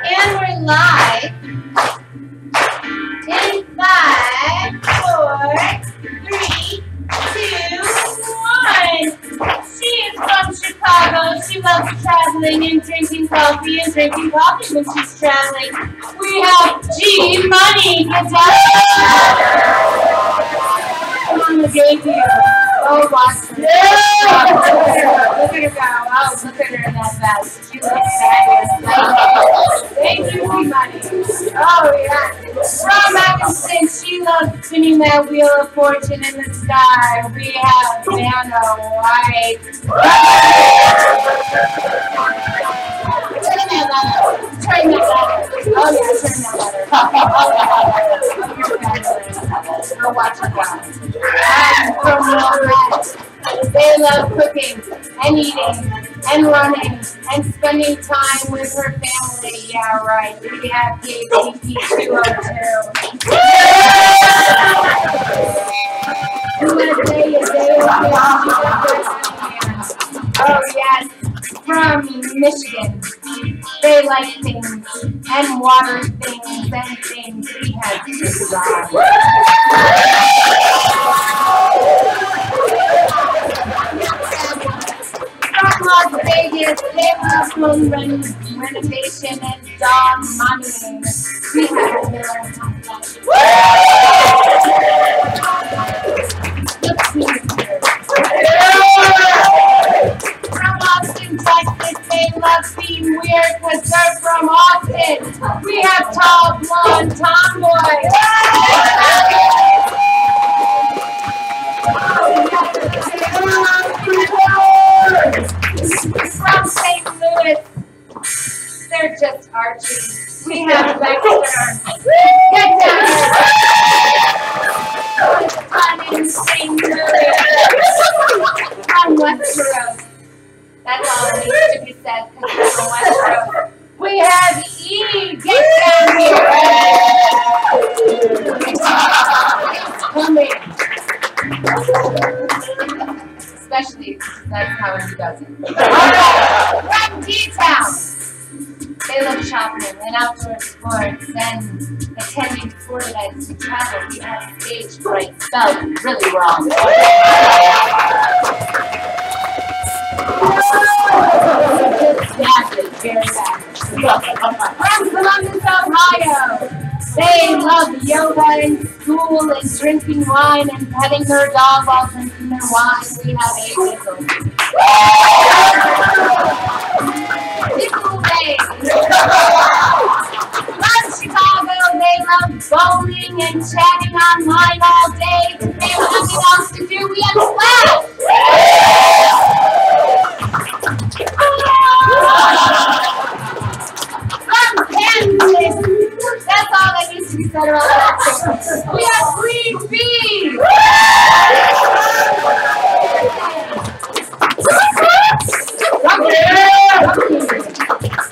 And we're live. In 5, 4, 3, 2, 1. She is from Chicago. She loves traveling and drinking coffee when she's traveling. We have G Money. On the debut. Oh, watch her. Yeah. Look at her go. Oh, look at her in that vest. She looks fabulous. Thank you, G Money. Oh, yeah. From Atkinson, she loves spinning that wheel of fortune in the sky. We have Vanna White. Turn that ladder. Turn that ladder. Oh, yeah, turn that ladder. Oh, you're fabulous. Go watch her go. From Walmart. They love cooking and eating and running and spending time with her family. Yeah, right. We have KCP 202. Oh, yes. From Michigan. They like things and water things and things. We have to From Las Vegas, they love home renovation and dog money. We have From Austin, Texas, they love being weird because they're from Austin. We have tall, blonde tomboy. From St. Louis, they're just Archie. We have Dexter. Get down here. I'm in St. Louis. On Westeros. That's all that needs to be said because we're from Westeros. We have E. Get down here. Coming. Especially, that's how he does it. Alright, from D-Town. They love shopping and outdoor sports and attending sport events and travel. We have stage fright spelled really wrong. Very bad. From Columbus, Ohio. They love yoga and school and drinking wine and petting their dog while drinking their wine. We have a whistle. From Chicago, they love bowling and chatting online all day. They have nothing else to do. We have class. From Kansas. That's all that needs to be said about that. We have Green Bee!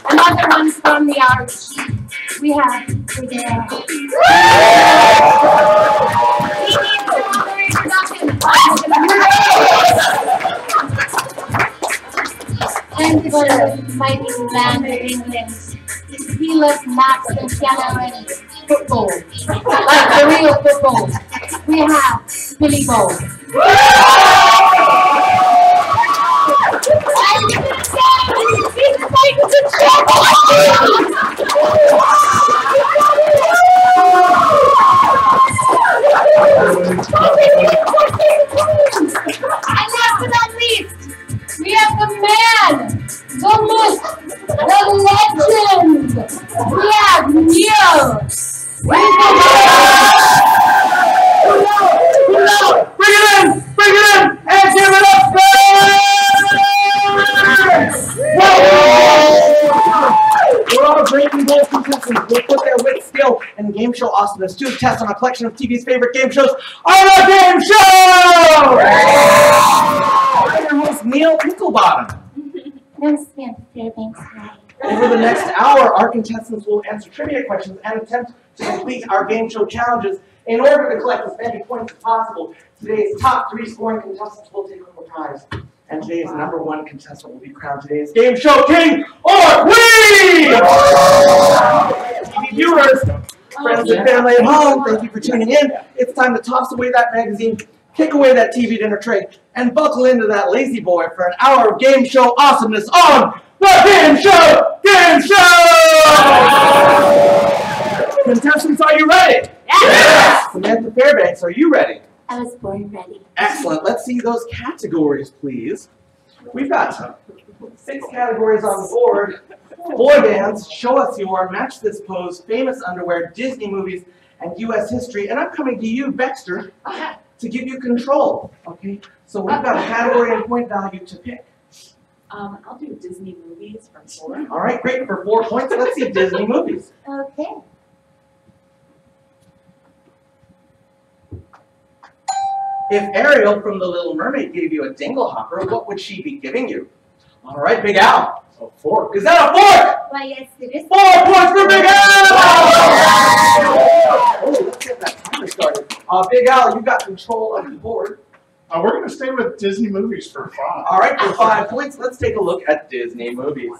Another one from the Arch. We have Fidel. And for the mighty land of England. He loves maps and piano and football. Like the real football. We have Billy Bowl. And last but not least, we have the man, the myth, the legend. We have Neil. Bring it in, and give it up, We're all great and bold contestants. We'll put their wit, skill, and game show awesomeness to the test on a collection of TV's favorite game shows on the Game Show! I'm your host, Neil Pinklebottom. I'm Louis Fairbanks. Over the next hour, our contestants will answer trivia questions and attempt to complete our game show challenges in order to collect as many points as possible. Today's top 3 scoring contestants will take home the prize. And today's #1 contestant will be crowned today's Game Show King or Queen! friends and family at home, thank you for tuning in. It's time to toss away that magazine, kick away that TV dinner tray, and buckle into that lazy boy for an hour of game show awesomeness on the Game Show Gameshow! Contestants, are you ready? Yes! Samantha Fairbanks, are you ready? I was born ready. Excellent. Let's see those categories, please. We've got 6 categories on the board. Boy bands, show us your, match this pose, famous underwear, Disney movies, and U.S. history. And I'm coming to you, Baxter, to give you control. Okay? So we've got a category and point value to pick. I'll do Disney movies for 4. All right, great. For 4 points, let's see Disney movies. Okay. If Ariel from The Little Mermaid gave you a dingle hopper, what would she be giving you? All right, Big Al. A fork. Is that a fork? Why, yes, it is. 4 points for Big Al! Oh, let's get that timer started. Big Al, you got control of the board. We're going to stay with Disney movies for 5. All right, for 5 points, let's take a look at Disney movies.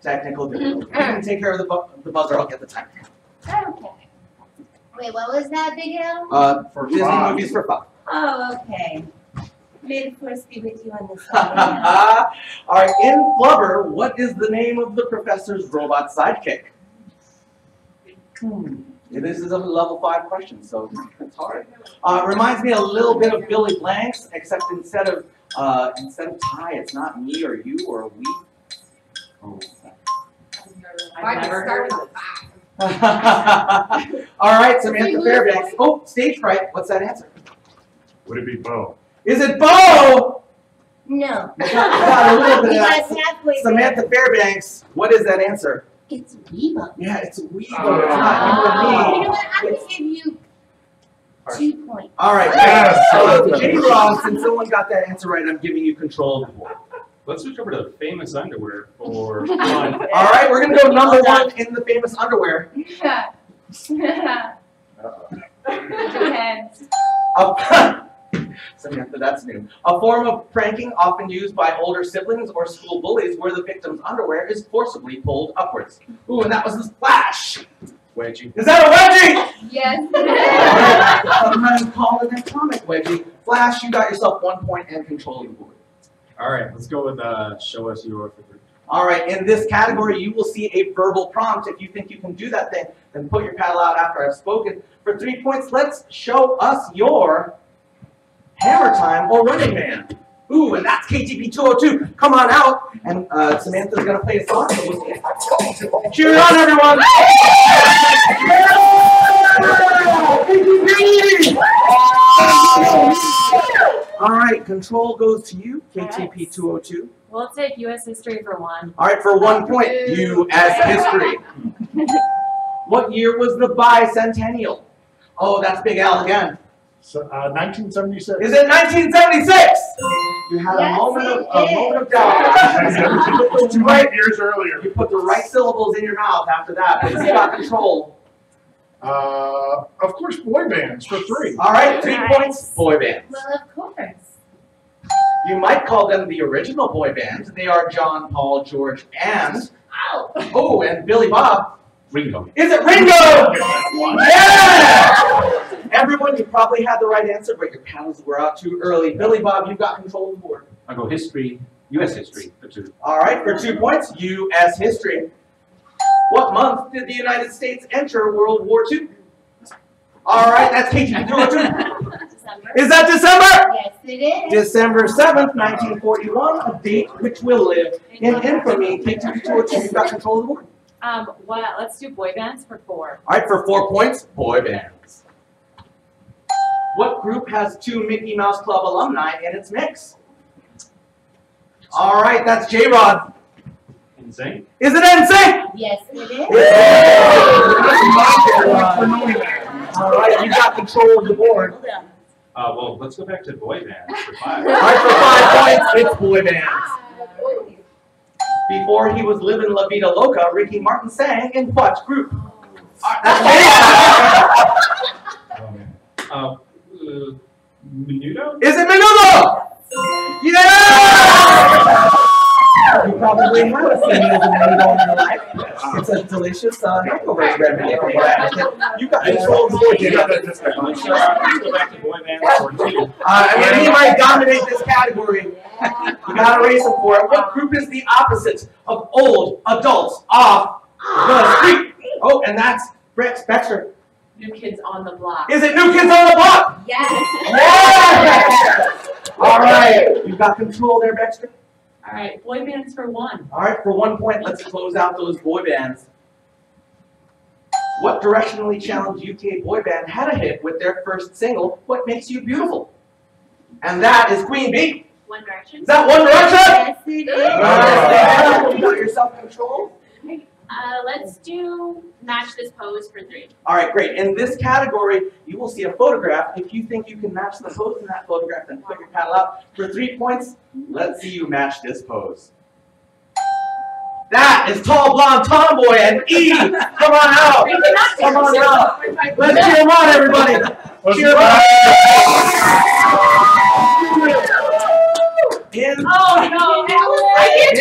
Technical difficulty. You can take care of the buzzer. I'll get the timer. Okay. Wait, what was that, Big L? For Disney movies for 5. Oh, okay. May the force be with you on this one. All right, in Flubber, what is the name of the professor's robot sidekick? This is a level 5 question, so it's hard. Reminds me a little bit of Billy Blanks, except instead of Ty, it's not me or you or we. Oh. I've never heard of All right, Samantha Fairbanks. Oh, stage fright. What's that answer? Would it be Bo? Is it Bo? No. Got a little bit of that. Because halfway Samantha Fairbanks. What is that answer? it's Reba. Yeah, it's Weebo. It's not You you or know me. what? I'm going to give you 2 points. All right. Yes. J-Rob, since someone got that answer right, I'm giving you control of the board. Let's switch over to famous underwear for 1. All right, we're going to go number 1 in the famous underwear. Depends. Samantha, that's new. A form of pranking often used by older siblings or school bullies where the victim's underwear is forcibly pulled upwards. Ooh, and that was the splash. Wedgie. Is that a wedgie? Yes. Sometimes called an atomic wedgie. Flash, you got yourself 1 point and control of the board. All right, let's go with show us your for 3. All right, in this category, you will see a verbal prompt. If you think you can do that thing, then put your paddle out after I've spoken. For 3 points, let's show us your Hammer Time or Running Man. Ooh, and that's KTP 202. Come on out. And Samantha's going to play a song. So we'll see. Cheer it on, everyone. All right, control goes to you, KTP 202. We'll take U.S. history for 1. All right, for 1 point, U.S. history. What year was the bicentennial? Oh, that's Big Al again. So, 1976. Is it 1976? You had Yes, a moment it of doubt. It was 200 years earlier. You put the right syllables in your mouth after that, but you got control. Of course, boy bands for 3. All right, 3 Nice. points, boy bands. Well, of course. You might call them the original boy band. They are John, Paul, George, and and Billy Bob. Ringo. Is it Ringo? Yeah! Everyone, you probably had the right answer, but your paddles were out too early. Billy Bob, you got control of the board. I'll go history, U.S. history for 2. All right, for 2 points, U.S. history. What month did the United States enter World War II? All right, that's KTP 202. December. Is that December? Yes, it is. December 7th, 1941, a date which will live in infamy. KTP 202, you got control of the board. Well, let's do boy bands for 4. All right, for 4 points, boy bands. What group has 2 Mickey Mouse Club alumni in its mix? All right, that's J-Rod. Insane. Is it NSYNC? Yes, it is. All right, you got control of the board. Hold on. Well, let's go back to boy bands for 5. All right, for 5 points, it's boy bands. Before he was living La Vida Loca, Ricky Martin sang in what group? That's Menudo? Is it Menudo? Yeah! You probably probably have a few meals in your life. It's a delicious hangover remedy. You got control of the board. Let's go back to boy bands for 2. I mean, he might dominate this category. You gotta race him for it. What group is the opposite of old adults off the street? Oh, and that's Brett Becker. New Kids on the Block. Is it New Kids on the Block? Yes. Yes! All right, you got control there, Baxter. All right, boy bands for 1. All right, for 1 point, let's close out those boy bands. What directionally challenged UK boy band had a hit with their first single, What Makes You Beautiful? And that is Queen Bee. One Direction. Is that One Direction? Yes, it is. You got your self-control? Let's do match this pose for 3. All right, great. In this category, you will see a photograph. If you think you can match the pose in that photograph, then put your paddle out. For 3 points, let's see you match this pose. That is Tall Blonde Tomboy and E. Come on out. Come on out. Let's cheer them on, everybody. Cheer them on. Oh no, I can't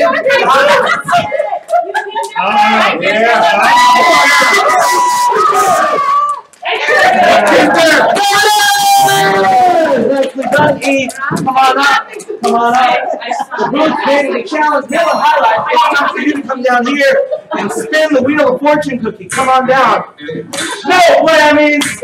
Nicely done, E. Come on up. Come on up. The booth made the challenge. Middle highlight. It's time for you to come down here and spin the wheel of fortune cookie. Come on down. No whammies.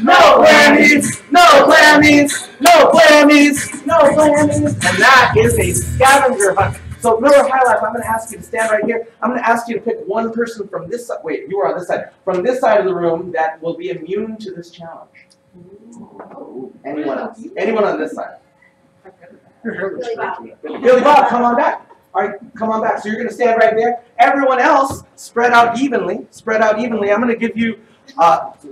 No whammies. No whammies. No whammies. No whammies. And that is a scavenger hunt. So Miller High Life, I'm going to ask you to stand right here. I'm going to ask you to pick one person from this side. Wait, you are on this side. From this side of the room that will be immune to this challenge. Anyone else? Anyone on this side? Billy Bob. Billy Bob, come on back. All right, come on back. So you're going to stand right there. Everyone else, spread out evenly. Spread out evenly. I'm going to give you,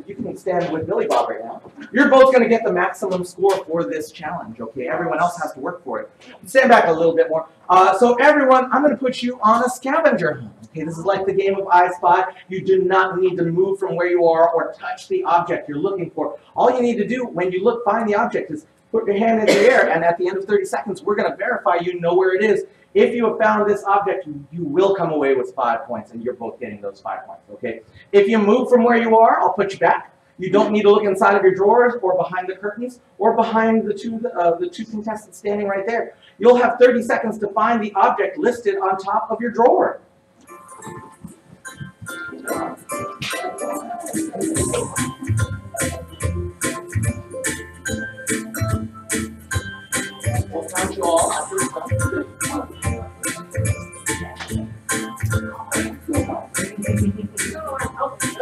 you can stand with Billy Bob right now. You're both going to get the maximum score for this challenge, okay? Everyone else has to work for it. Stand back a little bit more. So everyone, I'm going to put you on a scavenger hunt. Okay, this is like the game of I Spy. You do not need to move from where you are or touch the object you're looking for. All you need to do when you look, find the object is put your hand in the air, and at the end of 30 seconds, we're going to verify you know where it is. If you have found this object, you will come away with 5 points, and you're both getting those 5 points, okay? If you move from where you are, I'll put you back. You don't need to look inside of your drawers or behind the curtains or behind the two contestants standing right there. You'll have 30 seconds to find the object listed on top of your drawer. We'll count you all after it's done.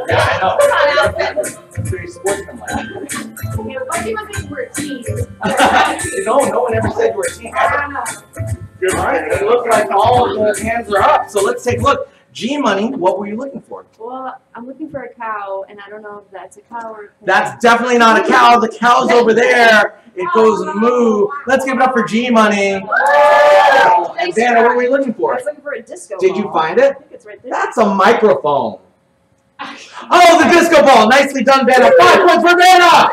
Yeah, I know. It's very sportsmanlike. We're a team. No one ever said you were a team. Good. All right, it looks like all of the hands are up. So let's take a look. G-Money, what were you looking for? Well, I'm looking for a cow, and I don't know if that's a cow or a pig. That's definitely not a cow. The cow's over there. It goes moo. Let's give it up for G-Money. And Dana, what were you looking I for? was looking for a disco Did you ball. find I it? think it's right there. That's a microphone. Oh, the disco ball. Nicely done, Dana. 5 points for Dana.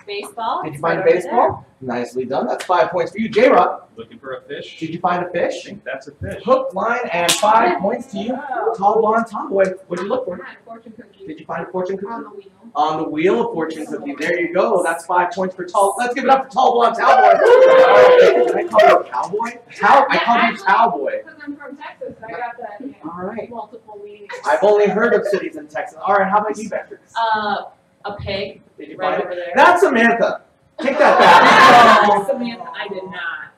Baseball. Did you find a Right over baseball? Nicely done. That's 5 points for you. J-Rod, Looking for a fish? did you find a I fish? think that's a fish. Hook, line, and 5 points to you. Tall blonde tomboy. What did you look for? Fortune cookie. Did you find a fortune cookie? On the wheel. On the wheel of fortune cookie. There you go. That's 5 points for tall. Let's give it up for tall blonde cowboy. Did I call you a cowboy? I called you cowboy. Because I'm from Texas, I got that. All right. Multiple meanings. I've only heard of cities in Texas. All right. How about you, Becker? A pig. Did you Right find over it? there. That's Samantha. Take that back. Samantha, I did not.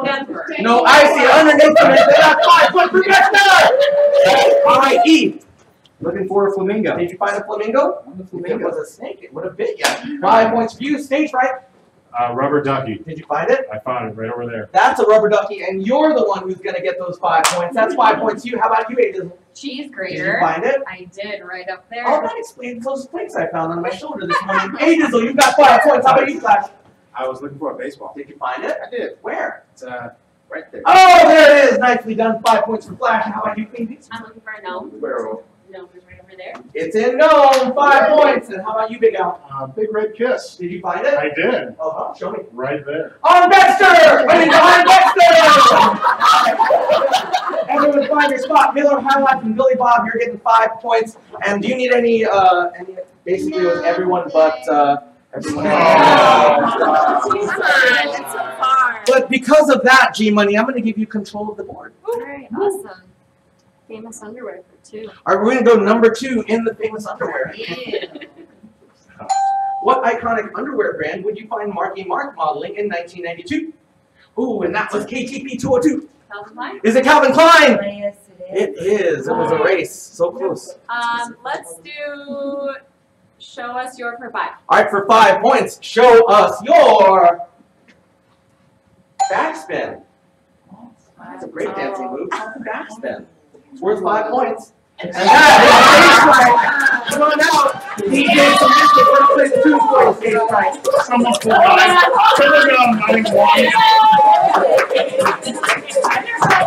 Never. No, I see underneath Samantha. That's 5 points for Becker. All right, E. Looking for a flamingo. Did you find a flamingo? If it was a snake, it would have bit you. 5 points for you. Stage right. Rubber ducky. Did you find it? I found it right over there. That's a rubber ducky, and you're the one who's going to get those 5 points. That's 5 points to you. How about you, Aiden? Cheese Did you grater. find it? I did, right up there. Oh, that explains those flakes I found on my shoulder this morning. Hey, Dizzle, you got 5 points. How about you, Flash? I was looking for a baseball. Did you find it? I did. Where? It's right there. Oh, there it is. Nicely done. 5 points for Flash. How about you, Queen? I'm looking for a gnome. Where? Gnome is right over there. It's in Gnome. 5 points. And how about you, Big Al? Big Red Kiss. Did you find it? I did. Uh-huh. Show me. Right there. On Dexter! Winning behind Dexter! Highlife and Billy Bob, you're getting 5 points. And do you need any basically it was everyone but everyone else. Come on, it's so far. But because of that, G-Money, I'm going to give you control of the board. All right, awesome. Famous underwear for 2. All right, we're going to go number 2 in the famous underwear. Yeah. What iconic underwear brand would you find Marky Mark modeling in 1992? Ooh, and that was KTP 202. Calvin Klein? Is it Calvin Klein? Yes, It is. It was a race. So close. Let's do show us your for 5. All right, for 5 points, show us your backspin. That's a great dancing move. Backspin. It's worth 5 points. And that is stage right. Come on out. DJ Samantha, we're going to play 2 for stage right. Someone pull on. Someone get on running one.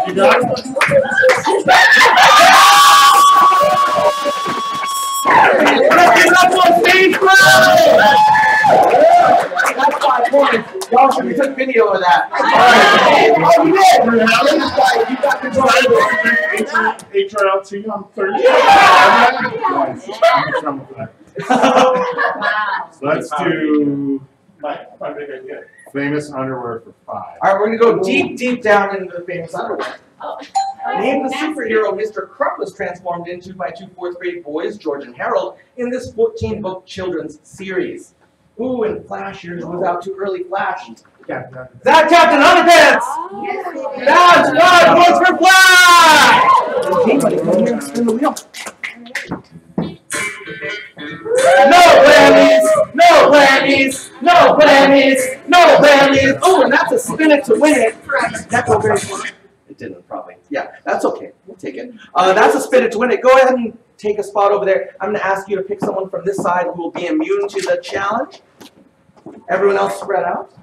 You got it? That's on stage right. That's 5 points. Y'all should be took video of that. All right. Oh, you did. You got control of it. HRLT on Thursday. Wow. Let's do my big idea. Famous underwear for 5. All right, we're going to go deep, deep down into the famous underwear. Oh. Name the superhero Mr. Krupp was transformed into by 2 4th-grade boys, George and Harold, in this 14-book children's series. Ooh, and Flash, yours was out too early, Flash. Yeah. Is that Captain Underpants? Yes, it is. That's 5 points for Flash! Anybody come here and spin the wheel? No whammies! No whammies! No whammies! No whammies! Oh, and that's a spin it to win it. That's a very It didn't, probably. Yeah, that's okay. We'll take it. That's a spin it to win it. Go ahead and take a spot over there. I'm going to ask you to pick someone from this side who will be immune to the challenge. Everyone else spread out.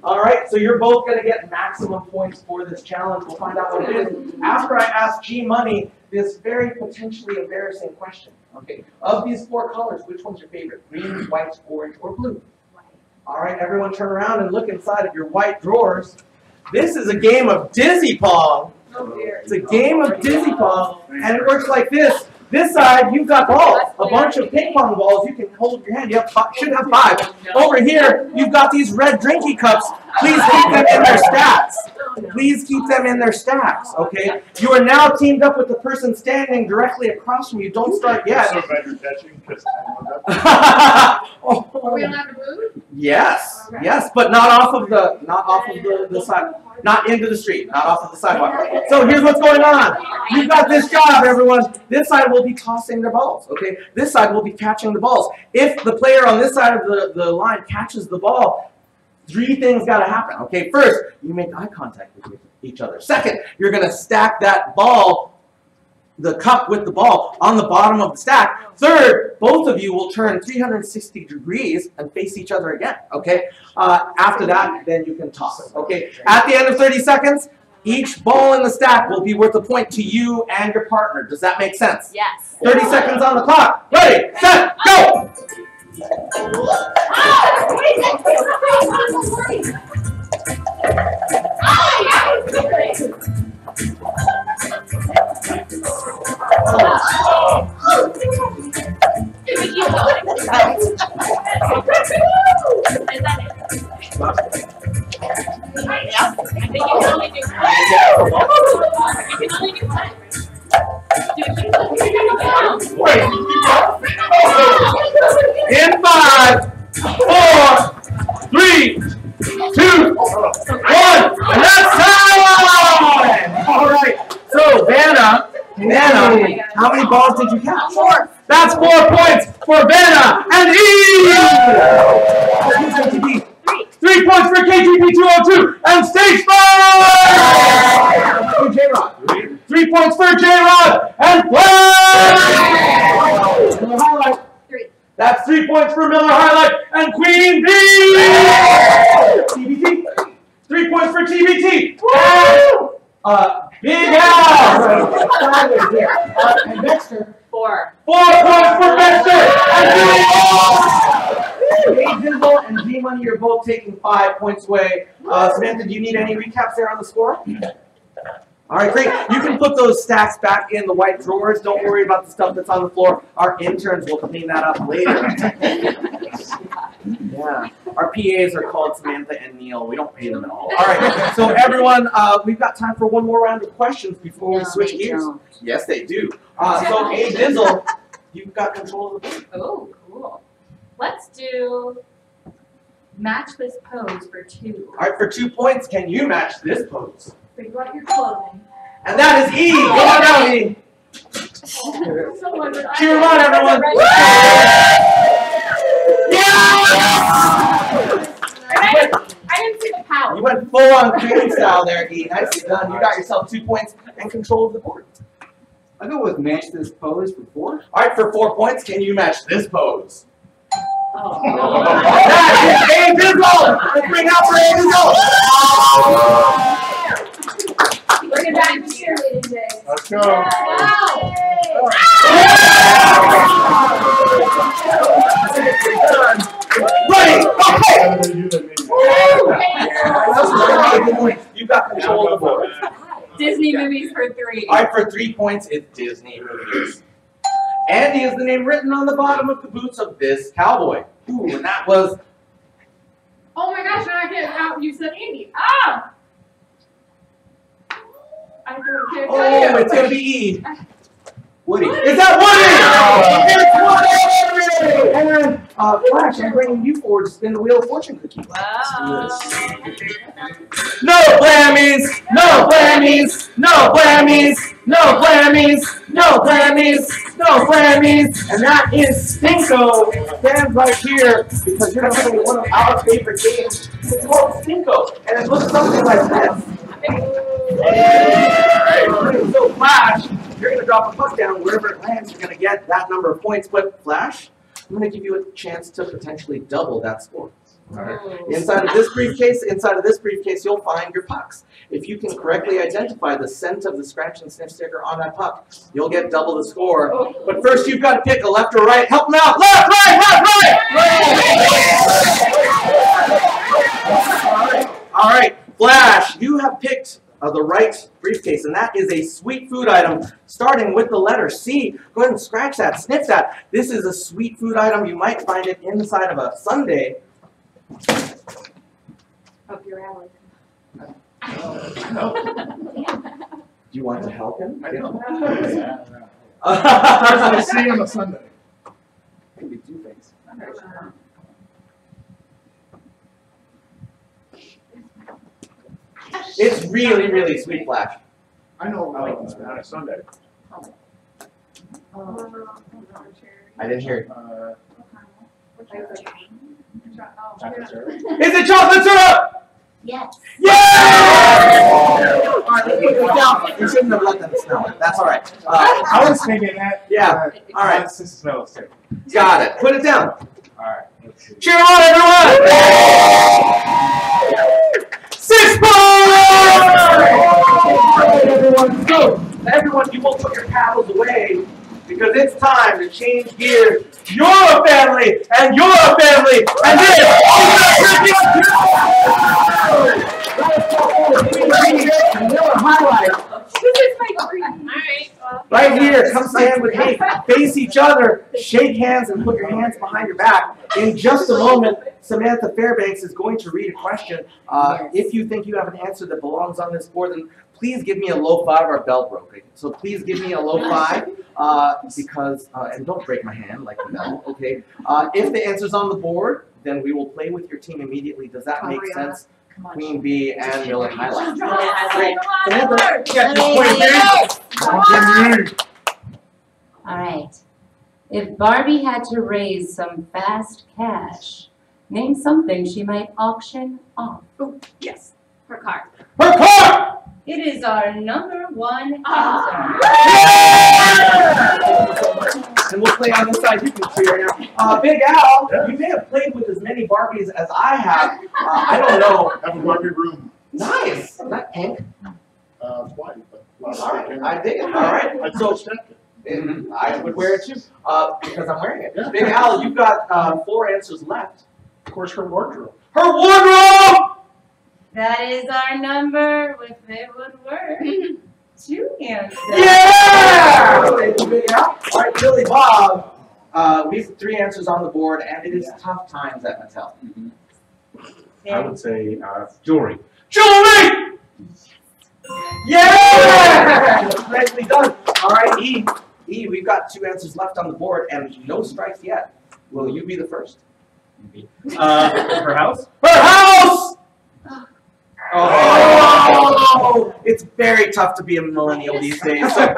All right, so you're both going to get maximum points for this challenge. We'll find out what it is after I ask G-Money this very potentially embarrassing question. Okay, of these 4 colors, which one's your favorite? Green, white, orange, or blue? All right, everyone turn around and look inside of your white drawers. This is a game of Dizzy Pong. It's a game of Dizzy Pong, and it works like this. This side, you've got balls, a bunch of ping pong balls. You can hold your hand. You have should have 5. Over here, you've got these red drinky cups. Please keep them in their stacks. Please keep them in their stacks, okay? You are now teamed up with the person standing directly across from you. Don't start yet. So glad you're catching because I Are we allowed to move? Yes, yes, but not off of the side, not into the street, not off of the sidewalk. So here's what's going on. You've got this job, everyone. This side will be tossing their balls, okay? This side will be catching the balls. If the player on this side of the line catches the ball, 3 things got to happen, okay? First, you make eye contact with each other. Second, you're going to stack that ball, the cup with the ball, on the bottom of the stack. Third, both of you will turn 360 degrees and face each other again, okay? After that, then you can toss, okay? At the end of 30 seconds, each ball in the stack will be worth a point to you and your partner. Does that make sense? Yes. 30 seconds on the clock. Ready, set, go! In 5, 4, 3, 2, 1, and that's time! All right, so Vanna, how many balls did you catch? 4. That's 4 points for Vanna and Eve! 3 points for KGP 202 and stage 5! J-Rod. 3 points for J-Rod and Flash! Miller Highlight. 3. That's 3 points for Miller Highlight and Queen Bee! TBT. 3 points for TBT. Big Al! And Dexter. 4. 4 points for Dexter and Dizzle and G-Money, you're both taking 5 points away. Samantha, do you need any recaps there on the score? All right, great. You can put those stacks back in the white drawers. Don't worry about the stuff that's on the floor. Our interns will clean that up later. Yeah. Our PAs are called Samantha and Neil. We don't pay them at all. All right. So everyone, we've got time for one more round of questions before we switch gears. Yes, they do. So, hey, Dizzle, you've got control of the board. Oh, cool. Let's do match this pose for 2. All right, for 2 points, can you match this pose? Figure out your clothing. And that is E. Go on down, E. Cheer them on, everyone. I didn't see the power. You went full on Queen style there, E. Nicely done. You got yourself 2 points and control of the board. I'll go with match this pose for 4. All right, for 4 points, can you match this pose? Oh. That is A. Dizzle. Let's bring out for A. Dizzle. Bring it back to cheerleading day. Let's go. Ready? Okay. Okay. You've got control of the board. Disney movies for 3. All right, for 3 points, it's Disney movies. Andy is the name written on the bottom of the boots of this cowboy. Ooh, and that was. Oh my gosh, now I get out. You said Andy. Ah! I can't Oh, it's gonna be E. Woody. Is that Woody? It's Woody! And Flash, I'm bringing you forward to spin the Wheel of Fortune cookie. Wow. No blammies! No blammies! No blammies! No blammies! No blammies! No blammies! And that is Stinko. Stand right here because you're going to play one of our favorite games. It's called Stinko, and it looks something like this. So Flash, you're going to drop a puck down. Wherever it lands, you're going to get that number of points. But Flash, I'm going to give you a chance to potentially double that score. All right. Inside of this briefcase, you'll find your pucks. If you can correctly identify the scent of the scratch and sniff sticker on that puck, you'll get double the score. But first, you've got to pick a left or right. Help them out. Left, right, left, right. All right, Flash, you have picked the right briefcase, and that is a sweet food item starting with the letter C. Go ahead and scratch that, sniff that. This is a sweet food item. You might find it inside of a sundae. Up your alley. Do you want to help him? I know. There's There's a C on a Sunday. Could be 2 things. It's really, really sweet, Flash. I know on a Sunday. I didn't hear it. Chocolate syrup. Is it chocolate syrup? Yes. Yeah! All right, let's put this down. You shouldn't have let them smell it. That's all right. I was thinking that. Yeah. All right. This smells too. Got it. Put it down. All right. Let's see. Cheer on, everyone! 6 points! All right, everyone. So, everyone, you will put your paddles away because it's time to change gears. You're a family, and you're a family, and this is another highlight. This is my dream. Alright. Right here, come stand with me. Face each other, shake hands, and put your hands behind your back. In just a moment, Samantha Fairbanks is going to read a question. If you think you have an answer that belongs on this board, then please give me a low 5. Our bell broke. So please give me a low 5 because, and don't break my hand like the bell, okay? If the answer's on the board, then we will play with your team immediately. Does that make sense? Queen Bee and Miller Highlight. Great. Samantha, All right. If Barbie had to raise some fast cash, name something she might auction off. Oh, yes. Her car. Her car! It is our #1 Ah. answer. And we'll play on this side. You can clear now. Big Al, you may have played with as many Barbies as I have. I don't know. Have a Barbie room. Nice. Not pink. White, but lots All right. of I dig it. All right. I So respect it. I would wear it too because I'm wearing it. Big Al, you've got 4 answers left. Of course, her wardrobe. Her wardrobe! That is our number, if it would work. 2 answers. Yeah! All right, Billy Bob. We have 3 answers on the board, and it is tough times at Mattel. I would say jewelry. Jewelry! Yeah! Nicely done. All right, E. E, we've got 2 answers left on the board, and no strikes yet. Will you be the first? Her house? Her house! Oh! It's very tough to be a millennial these days, so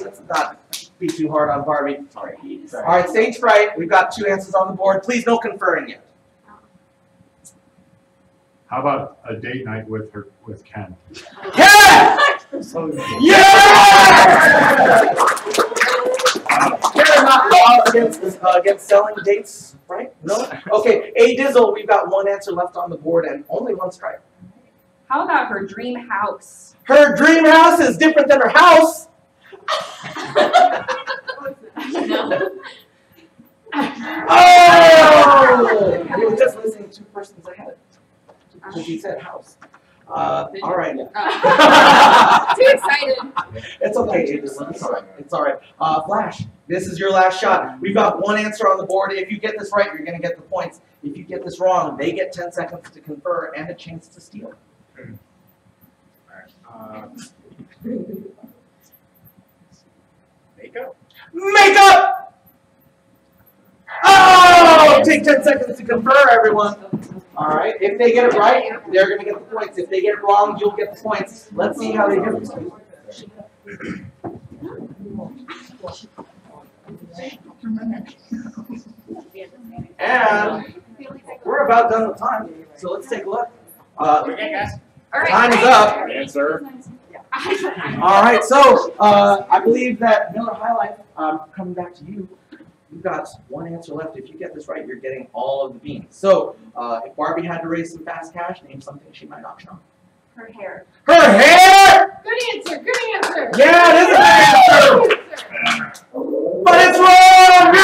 let's not be too hard on Barbie. Sorry. All right, stage fright. We've got 2 answers on the board. Please no conferring yet. How about a date night with Ken? Ken! Yeah! You're not against selling dates, right? No? Okay, A Dizzle, we've got 1 answer left on the board and only 1 strike. How about her dream house? Her dream house is different than her house. Oh! We were just listening 2 persons ahead. Because he said house. All right. Too excited. It's okay, It's all right. It's all right. Flash, this is your last shot. We've got 1 answer on the board. If you get this right, you're going to get the points. If you get this wrong, they get 10 seconds to confer and a chance to steal. Makeup? Makeup! Oh! Take 10 seconds to confer, everyone. All right. If they get it right, they're going to get the points. If they get it wrong, you'll get the points. Let's see how they do. And we're about done with time, so let's take a look. Time is up. Answer. All right, so I believe that Miller High Life, coming back to you, you've got 1 answer left. If you get this right, you're getting all of the beans. So if Barbie had to raise some fast cash, name something she might auction on. Her hair. Her hair! Good answer. Good answer. Yeah, it is a good answer. But it's wrong!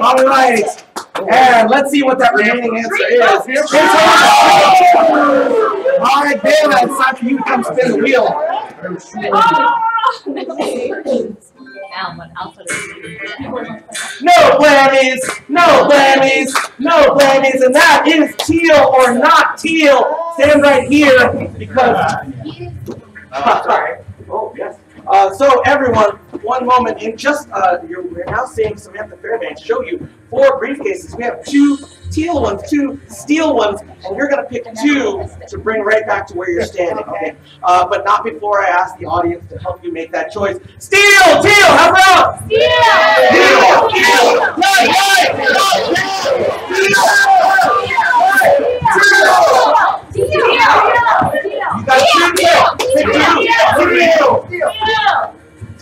All right. And let's see what that remaining answer is. All right, Dana, it's time for you to come spin the wheel. No blammies, no blammies, no blammies, and that is teal or not teal. Stand right here because. Sorry. Oh yes. So everyone, 1 moment. In just we're now seeing Samantha Fairbanks show you 4 briefcases. We have 2 teal ones, 2 steel ones, and you're going to pick 2 to bring right back to where you're standing. Okay. But not before I ask the audience to help you make that choice. Steel, teal, how about? Steel. You got 2 teal.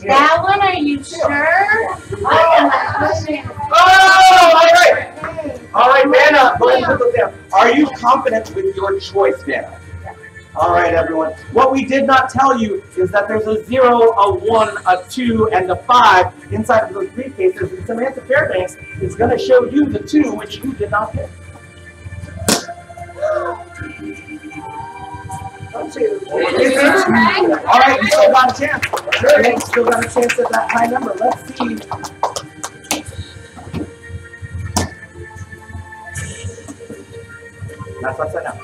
That one, are you sure? Oh, all right, Vanna, go ahead and put those down. Are you confident with your choice, Vanna? All right, everyone. What we did not tell you is that there's a 0, a 1, a 2, and a 5 inside of those briefcases, and Samantha Fairbanks is going to show you the 2, which you did not pick. All right, you still got a chance. Sure, you still got a chance at that high number. Let's see. That's upside down.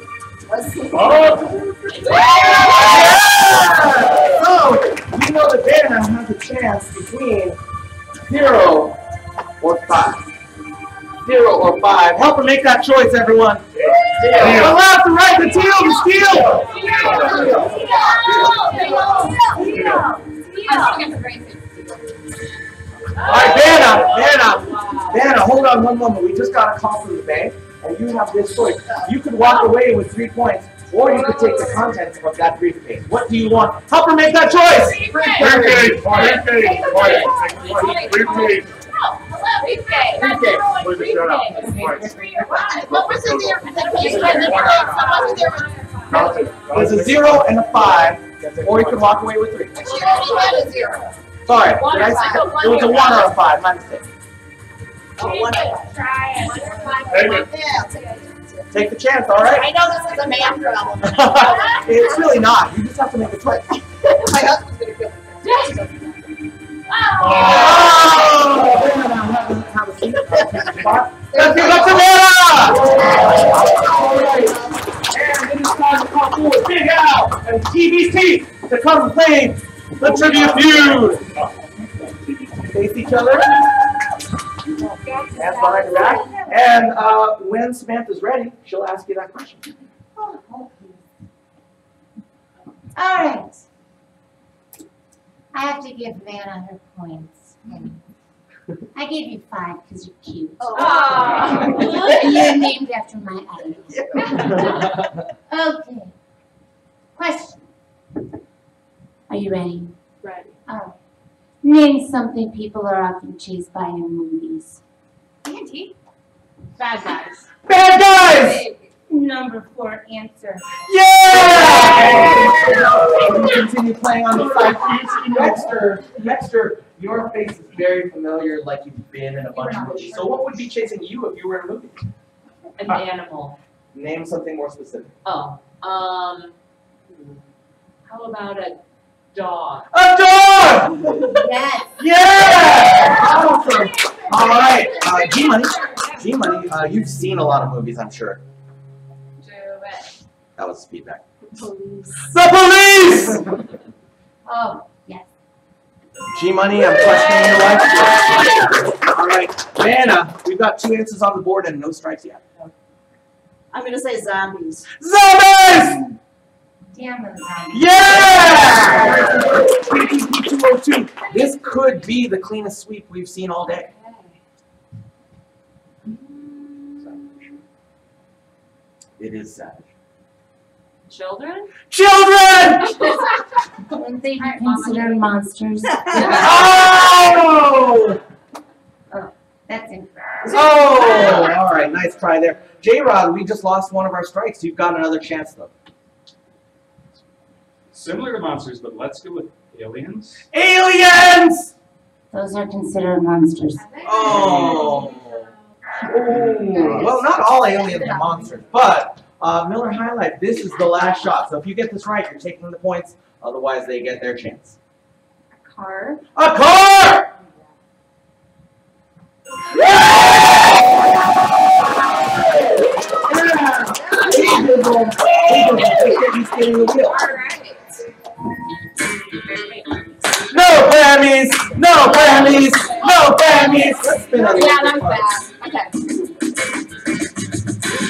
Oh! So, you know that Dana has a chance between 0 or 5. 0 or 5. Help her make that choice, everyone. Allow to write the teal to steal. All right, Vanna, hold on 1 moment. We just got a call from the bank, and you have this choice. You could walk away with 3 points, or you could take the contents of that briefcase. What do you want? Help her make that choice. Briefcase. What was in there? There's a 0 and a 5, or you could walk away with 3. She already had a 0. Sorry, did I say it was a 1 or a 5? My mistake. Take the chance, all right? I know this is a man problem. It's really not. You just have to make a choice. My husband's gonna kill me. Oh! Have a seat. Let's give it up to Lana! Alright. And it is time to call forward Big Al and TBC to come and play the Trivia Feud. Face each other. Hands behind your back. And when Samantha's ready, she'll ask you that question. Alright. I have to give Vanna her points. I gave you 5 because you're cute. And you're named after my idol. Okay. Question. Are you ready? Ready. Alright. Name something people are often chased by in movies. Auntie. Bad guys. Bad guys! Number 4 answer. Yeah! We continue playing on the side. Dexter, your face is very familiar, like you've been in a bunch of movies. So what would be chasing you if you were in a movie? An animal. Name something more specific. Oh. How about a dog? A dog! Yes. Yeah! Awesome. All right, G-Money, you've seen a lot of movies, I'm sure. That was feedback. Police. The police! Oh, yes. G-Money, I'm questioning your life. All right, Vanna, we've got 2 answers on the board and no strikes yet. I'm gonna say zombies. Zombies! Damn it. Yeah! 202. This could be the cleanest sweep we've seen all day. It is savage. Children? Children! Wouldn't they be considered monsters? Oh! That's incorrect. Oh! All right, nice try there. J-Rod, we just lost one of our strikes. You've got another chance, though. Similar to monsters, but let's go with aliens. Aliens! Those are considered monsters. Oh. Well, not all aliens are monsters, but Miller High Life, this is the last shot. So if you get this right, you're taking the points. Otherwise, they get their chance. A car. A car! He's getting the wheel. No Grammys! No Grammys! No Grammys! Let's spin on Yeah, that was bad. Okay.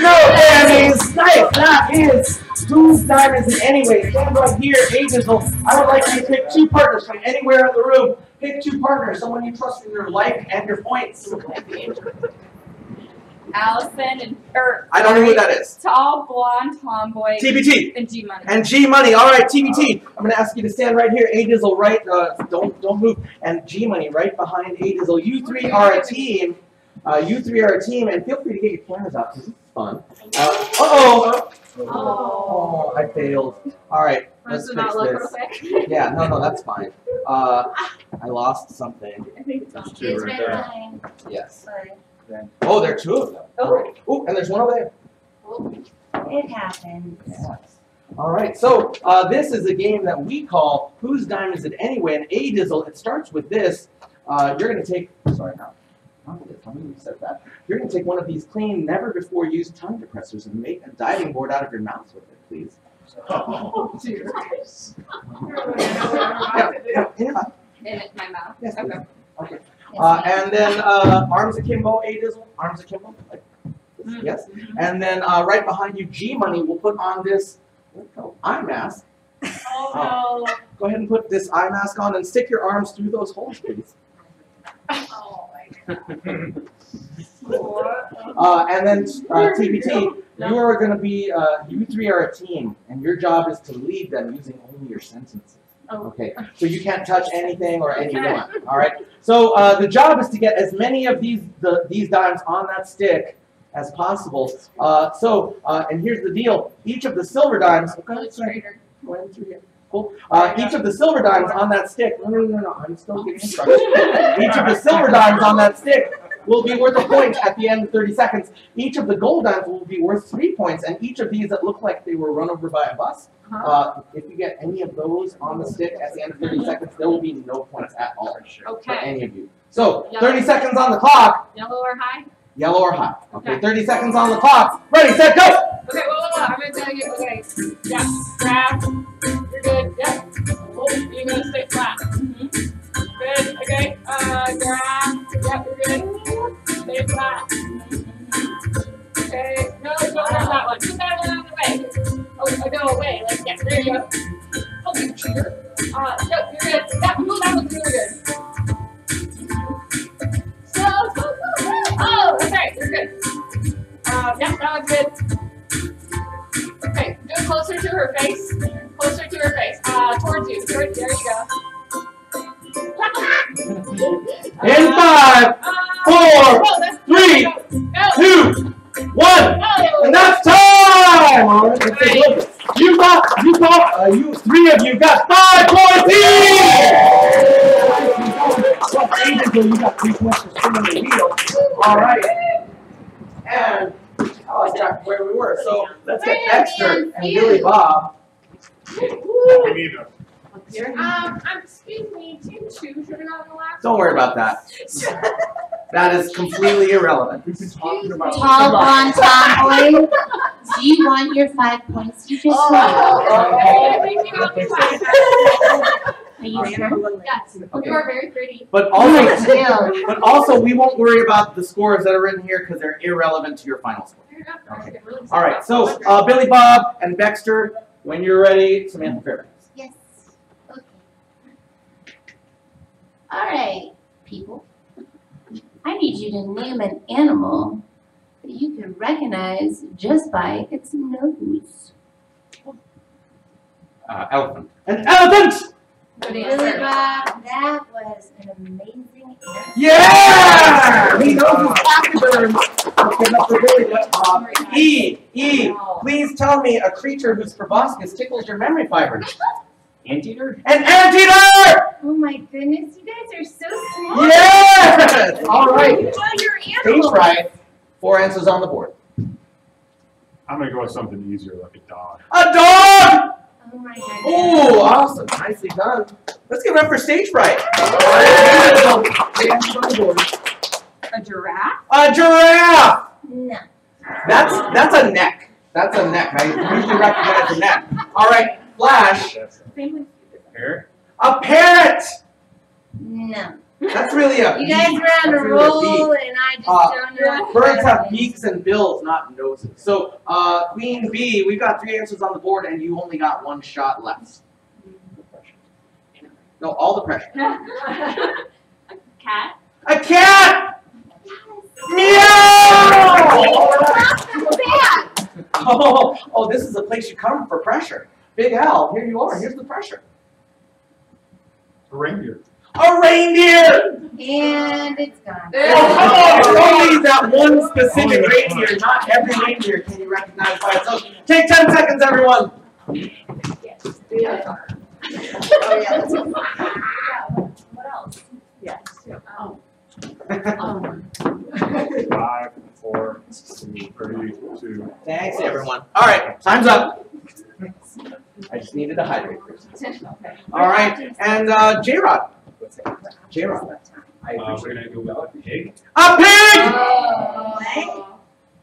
No Grammys! Nice! That is Whose Diamonds It Anyway? Stand right here, Agenzel. I would like you to pick 2 partners from anywhere in the room. Pick 2 partners, someone you trust in your life and your points. Allison and I don't know who that is. Tall, blonde, tomboy. TBT. And G-Money. And G-Money. All right, TBT. I'm going to ask you to stand right here. A-Dizzle right. Don't move. And G-Money right behind A-Dizzle. You 3 are a team. You 3 are a team. And feel free to get your cameras out because this is fun. Oh, I failed. All right. Let's fix this. Yeah, no, that's fine. I lost something. There's 2 right there. Yes. Oh, there are 2 of them. Oh, and there's one over there. It happens. Yes. All right. So this is a game that we call Whose Dime Is It Anyway? And A-Dizzle, it starts with this. You're going to take, sorry, not this. Let me reset that. You're going to take one of these clean, never before used tongue depressors and make a diving board out of your mouth with it, please. Oh, dear. Yeah, in your mouth. In my mouth? Yes, Okay. Okay. And then arms akimbo, A-Dizzle, arms akimbo, like this, yes. And then right behind you, G-Money will put on this eye mask. Oh, no. Go ahead and put this eye mask on and stick your arms through those holes, please. Oh, my God. And then TBT, you are going to be, you 3 are a team, and your job is to lead them using only your sentences. Okay, so you can't touch anything or anyone. All right. So the job is to get as many of these dimes on that stick as possible. And here's the deal: each of the silver dimes. Cool. Each of the silver dimes on that stick. No. I'm still giving instructions. Each of the silver dimes on that stick will be worth a point at the end of 30 seconds. Each of the gold ends will be worth 3 points, and each of these that look like they were run over by a bus, if you get any of those on the stick at the end of 30 seconds, there will be no points at all for Okay. any of you. So, 30 seconds on the clock. Yellow or high? Yellow or high. Okay, Okay. 30 seconds on the clock. Ready, set, go! Okay, whoa. I'm gonna tell you. Okay. Yeah. Grab. You're good. Yep. Oh, you're gonna stay flat. Good. Okay. Grab. Yep. You're good. Stay flat. Okay. No, don't grab that one. Put that one out of the way. Oh, go away. Like, yeah. There you go. Oh, you cheater. Yep. You're good. That one's really good. Go. Oh, okay. You're good. Yep. That one's good. Okay, do it closer to her face. Closer to her face. Towards you. There you go. In 5, 4, 3, 2, 1, and that's time! All right, let's take a look. You three of you got 5 points each! What age until you got 3 points for spinning the wheel? All right. And I lost track of where we were, so let's get Dexter and Billy Bob. We need a Excuse me, Team 2 should have gone the last. Don't worry about that. That is completely irrelevant. We've been talking about Tall blonde tomboy, do you want your 5 points you just won? Are you sure? Yes, you are very pretty. But also, we won't worry about the scores that are written here because they're irrelevant to your final score. Okay. All right. So, Billy Bob and Dexter, when you're ready, Samantha Fairbanks. Yes. Okay. All right, people. I need you to name an animal that you can recognize just by its nose. Elephant. An elephant! Billy Bob, that was an amazing answer. Yeah! He knows his pachyderms. Okay, not for Billy, but E, please tell me a creature whose proboscis tickles your memory fibers. Anteater? An anteater! Oh my goodness, you guys are so smart. Yes! All right. You know your Stage animals. right. 4 answers on the board. I'm gonna go with something easier like a dog. A dog! Oh my goodness. Ooh, awesome. Nicely done. Let's give it up for stage fright. A giraffe? A giraffe! No. That's a neck. That's a neck. I usually recognize a neck. All right, Flash. That's Same with hair. A parrot! No. That's really a You guys beak. are on a That's really a roll, beak. and I just don't know. Birds have beaks and bills, not noses. So, Queen Bee, we've got 3 answers on the board, and you only got 1 shot left. No, all the pressure. A cat? A cat! Meow! Oh, this is the place you come for pressure. Big Al, here you are. Here's the pressure. A reindeer. A reindeer! And it's gone. Oh, come on! It's only that one specific reindeer. Not every reindeer can you recognize by itself. Take 10 seconds, everyone. Yeah. What else? Yes. Oh. 5, 4, 3, 2. Thanks, everyone. All right, time's up. I just needed to hydrate first. All right, and J-Rod. J-Rod. We're gonna go with a pig. A pig!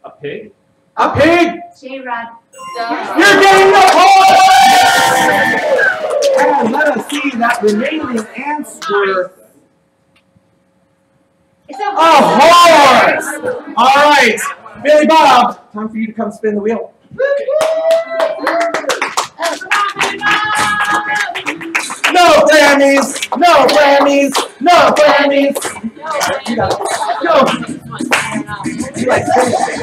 A pig? A pig! J-Rod. You're getting the point! And let us see that remaining answer. It's A horse! All right, Billy Bob, time for you to come spin the wheel. No Grammys! No Grammys! No Grammys! You got it. Go! You like finishing.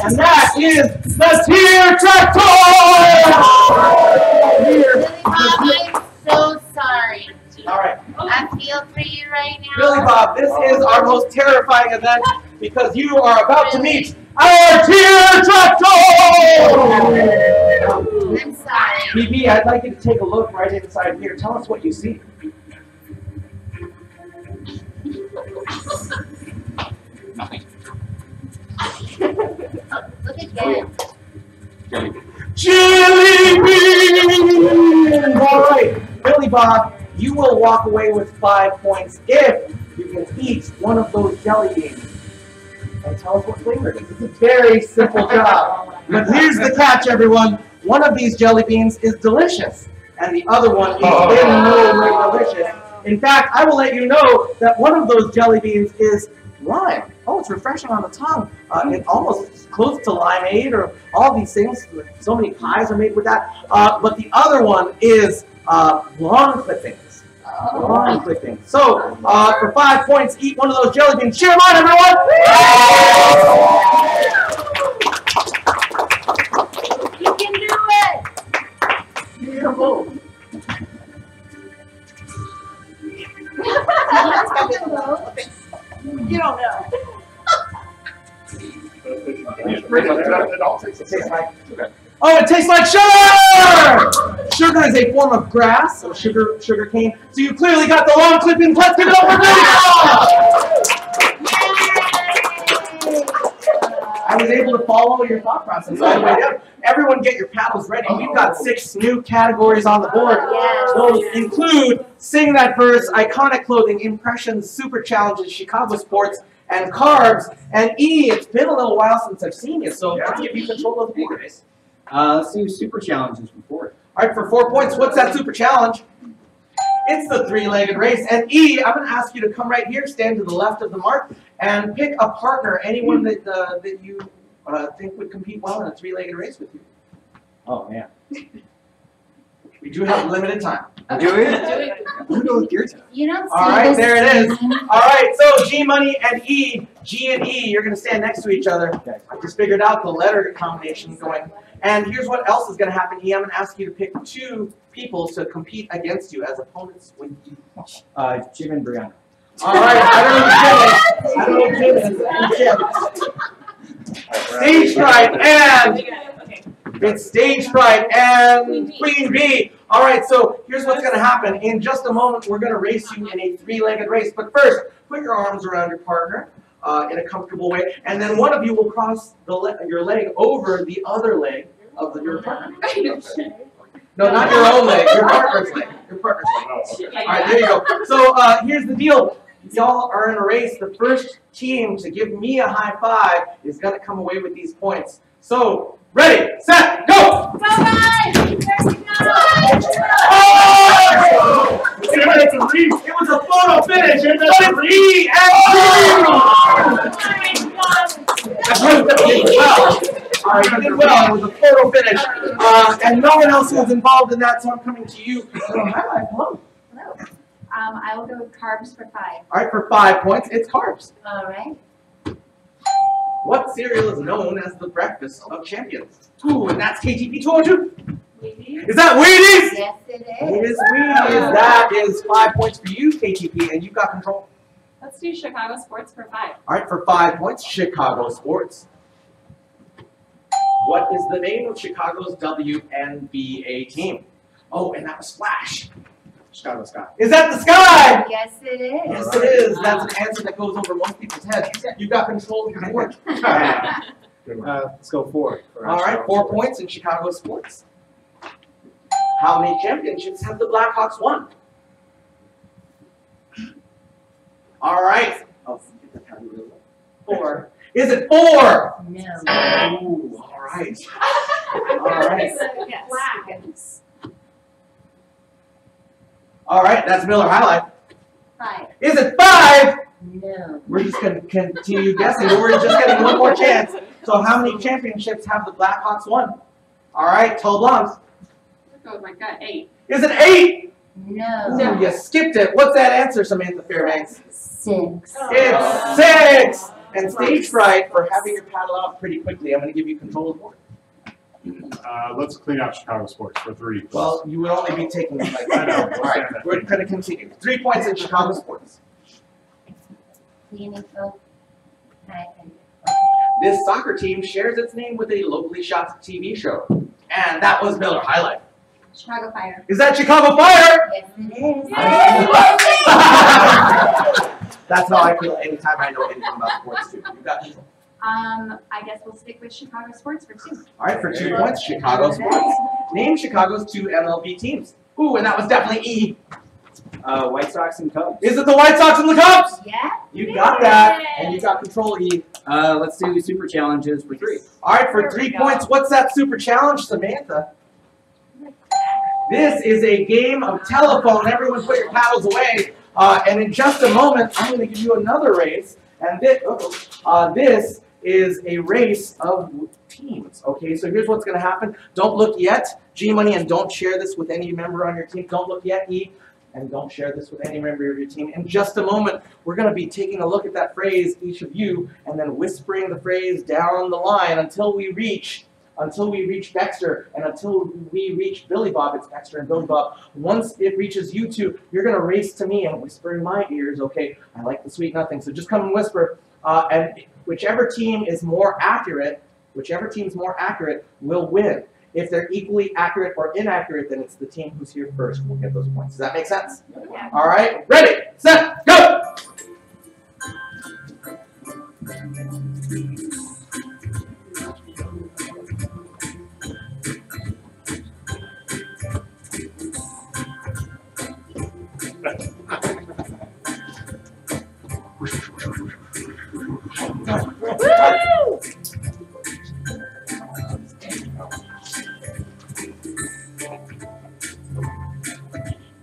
And that is the Tier Tractor! I'm so sorry. All right. I feel for you right now. Billy Bob, this is our most terrifying event because you are about to meet our Tier Tractor! I'm sorry. BB, I'd like you to take a look right inside here. Tell us what you see. Look again. Jelly beans! All right, Billy Bob, you will walk away with 5 points if you can eat one of those jelly beans. And tell us what flavor it is. It's a very simple job. But here's the catch, everyone. One of these jelly beans is delicious, and the other one is in no way delicious. In fact, I will let you know that one of those jelly beans is lime. Oh, it's refreshing on the tongue. It's almost close to limeade or all these things. So many pies are made with that. But the other one is lawn clippings. Lawn clippings. So, for 5 points, eat one of those jelly beans. Cheer them on, everyone! You can do it! Beautiful. You don't know. It all takes a It tastes second. like, oh, it tastes like sugar! Sugar is a form of grass, so sugar cane. So you clearly got the long clippings. Let's give it up for Billy! I was able to follow your thought process all the way down. Everyone get your paddles ready. We've got 6 new categories on the board. Yes. Those include Sing That Verse, Iconic Clothing, Impressions, Super Challenges, Chicago Sports, and Carbs. And E, it's been a little while since I've seen you, so let's give you control of the board. Let's do super challenges before. All right, for 4 points, what's that super challenge? It's the 3-legged race. And E, I'm going to ask you to come right here, stand to the left of the mark, and pick a partner, anyone that you think would compete well in a 3-legged race with you. Oh man. We do have limited time. Do we? We'll go with your time. You don't see All right, this. there it is. All right, so G Money and E, G and E, you're going to stand next to each other. I just figured out the letter combination going. And here's what else is going to happen. E, I'm going to ask you to pick 2 people to compete against you as opponents with you. Jim and Brianna. All right, I don't know Jim is. Jim. Stage fright and it's stage fright and Queen Bee. All right, so here's what's going to happen. In just a moment, we're going to race you in a 3-legged race. But first, put your arms around your partner in a comfortable way, and then one of you will cross your leg over the other leg of your partner. No, not your own leg, your partner's leg. Your partner's leg. All right, there you go. So here's the deal. Y'all are in a race. The first team to give me a high five is going to come away with these points. So, ready, set, go! Bye-bye! There we go! Oh! It was a photo finish. But it's E and All right, you did well. It was a photo finish. And no one else was involved in that, so I'm coming to you. Hello. I will go with carbs for 5. All right, for 5 points, it's carbs. All right. What cereal is known as the breakfast of champions? Ooh, and that's KTP 202. Is that Wheaties? Yes, it It is. is Wheaties. That is 5 points for you, KTP, and you've got control. Let's do Chicago Sports for 5. All right, for 5 points, Chicago Sports. What is the name of Chicago's WNBA team? Oh, and that was Flash. Chicago Sky. Is that the Sky? Yes, it is. Yes, it is. That's an answer that goes over most people's heads. You've got control of your board. Let's go 4. All right, 4 points in Chicago sports. How many championships have the Blackhawks won? All right. Oh, 4. Is it 4? No. Ooh, all right. All right. Yes. All right, that's Miller High Life. 5. Is it 5? No. We're just going to continue guessing, but we're just getting one more chance. So how many championships have the Blackhawks won? All right, Toll Blondes. Let's go with my gut. 8. Is it 8? No. Ooh, you skipped it. What's that answer, Samantha Fairbanks? 6. It's 6. And stage fright for having your paddle out pretty quickly. I'm going to give you control of the board. Let's clean out Chicago sports for 3. Well, you would only be taking like I know. All right, we're going to continue. 3 points in Chicago sports. This soccer team shares its name with a locally shot TV show. And that was Miller High Life. Chicago Fire. Is that Chicago Fire? Yes, it is. That's how I feel anytime I know anything about sports too. You got it. I guess we'll stick with Chicago sports for 2. All right, for 2 points, Chicago sports. Name Chicago's 2 MLB teams. Ooh, and that was definitely E. White Sox and Cubs. Is it the White Sox and the Cubs? Yeah. You got that, and you got control E. Let's do super challenges for 3. All right, for 3 points, what's that super challenge, Samantha? This is a game of telephone. Everyone put your paddles away. And in just a moment, I'm going to give you another race. And this is a race of teams. Okay, so here's what's going to happen. Don't look yet, G-Money, and don't share this with any member on your team. Don't look yet, E, and don't share this with any member of your team. In just a moment, we're going to be taking a look at that phrase, each of you, and then whispering the phrase down the line until we reach Dexter, and until we reach Billy Bob. It's Dexter and Billy Bob. Once it reaches you two, you're going to race to me and whisper in my ears, okay? I like the sweet nothing, so just come and whisper. And whichever team is more accurate, will win. If they're equally accurate or inaccurate, then it's the team who's here first will get those points. Does that make sense? Yeah. All right, ready, set, go!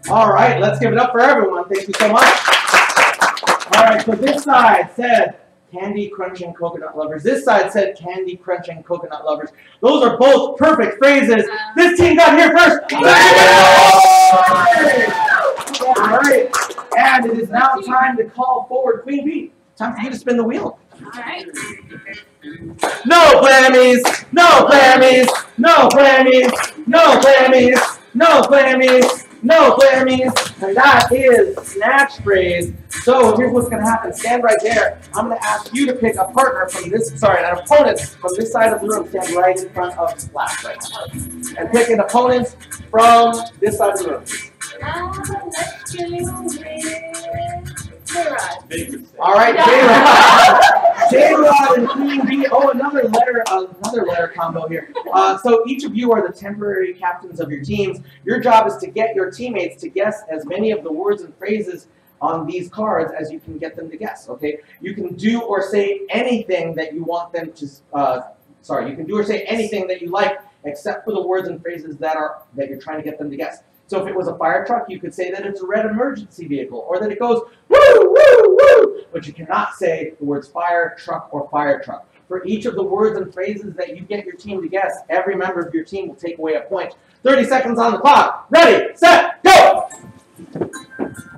All right, let's give it up for everyone. Thank you so much. All right, so this side said Candy Crunching Coconut Lovers. This side said Candy Crunching Coconut Lovers. Those are both perfect phrases. This team got here first. All right, and it is now time to call forward Queen Bee. Time for you to spin the wheel. All right. No blammies, no blammies, no blammies, no blammies, no blammies. No, Blammies, and that is snatch phrase. So here's what's going to happen. Stand right there. I'm going to ask you to pick a partner from this, an opponent from this side of the room. Stand right in front of Splash right now. And pick an opponent from this side of the room. Let's go with J-Rod. All right, J-Rod. J-Rod and Queen Bee. Oh, another letter combo here. So each of you are the temporary captains of your teams. Your job is to get your teammates to guess as many of the words and phrases on these cards as you can get them to guess, okay? You can do or say anything that you want them to, you can do or say anything that you like except for the words and phrases that you're trying to get them to guess. So if it was a fire truck, you could say that it's a red emergency vehicle, or that it goes woo, woo, woo, but you cannot say the words fire truck or fire truck. For each of the words and phrases that you get your team to guess, every member of your team will take away a point. 30 seconds on the clock. Ready, set, go!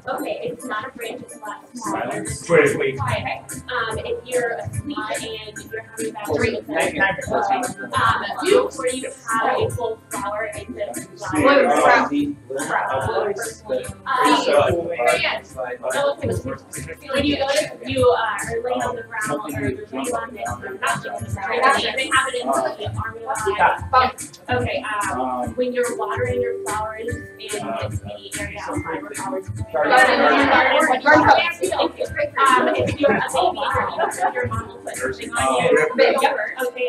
Okay, it's not a bridge, it's a lot smaller. Silence. Wait. Okay. If you're asleep and you're having a bad dream, Thank you. Soup where you have a full flower and this when you go to, you are laying on the ground or you're laying on this, not just the ground, they have it in the army line. Okay, when you're watering your flowers in the area outside where flowers if you're a baby or your mom will put something on you. Okay,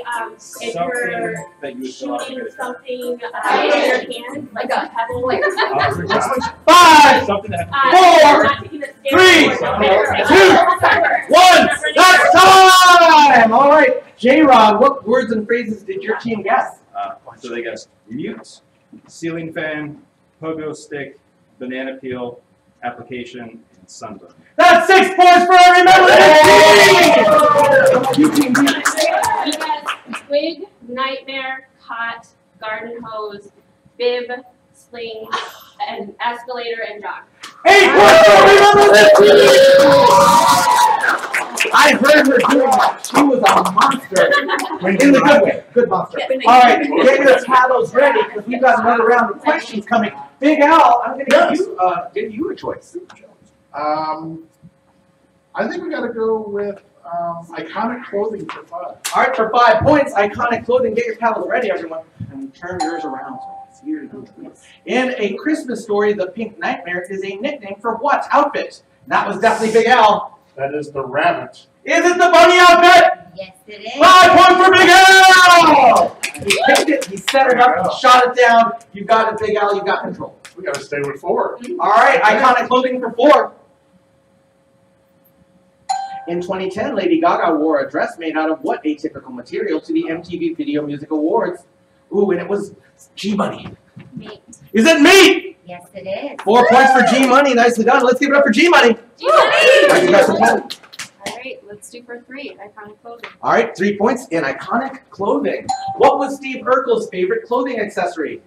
if you're shooting something in your hand, like a pebble, like 5, Something that 4, 3, 2, 1. That's time! All right, J-Rod, what words and phrases did your team guess? So they guessed mute, ceiling fan, pogo stick, banana peel, application, and sunburn. That's 6 points for every member of the team! you guys, wig, nightmare, cot, garden hose, bib, sling, and escalator, and jog. 8 points for every member of the team! I heard her doing that. She was a monster. In the good way. Good monster. All right, get your paddles ready because we've got another round of questions coming. Big Al, I'm going to give you a choice. I think we got to go with iconic clothing for 5. All right, for 5 points, iconic clothing. Get your paddles ready, everyone. And turn yours around so it's here to go. In A Christmas Story, the Pink Nightmare is a nickname for what outfit? That was definitely Big Al. That is the rabbit. Is it the bunny outfit? Yes, it is. 5 points for Big Al! He picked it, he set it up, he shot it down. You got it, Big Al, you got control. We gotta stay with 4. All right, iconic clothing for 4. In 2010, Lady Gaga wore a dress made out of what atypical material to the MTV Video Music Awards? Ooh, and it was G-Money. Meat. Is it meat? Yes, it is. 4 points for G-Money, nicely done. Let's give it up for G-Money. G-Money! You got some points. All right, let's do for 3. Iconic clothing. All right, 3 points in iconic clothing. What was Steve Urkel's favorite clothing accessory?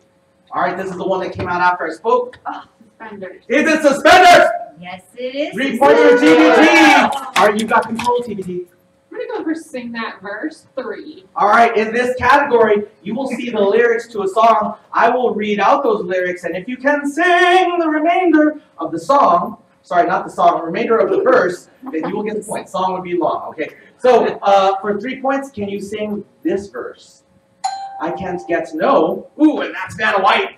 All right, this is the one that came out after I spoke. Oh, suspenders. Is it suspenders? Yes, it is. 3 points for TBT. All right, you got control, TBT. I'm gonna go for sing that verse 3. All right, in this category, you will see the lyrics to a song. I will read out those lyrics, and if you can sing the remainder of the song, sorry, not the song, the remainder of the verse, then you will get the point. Song would be long, okay? So, for 3 points, can you sing this verse? I can't get no. Ooh, and that's Vanna White.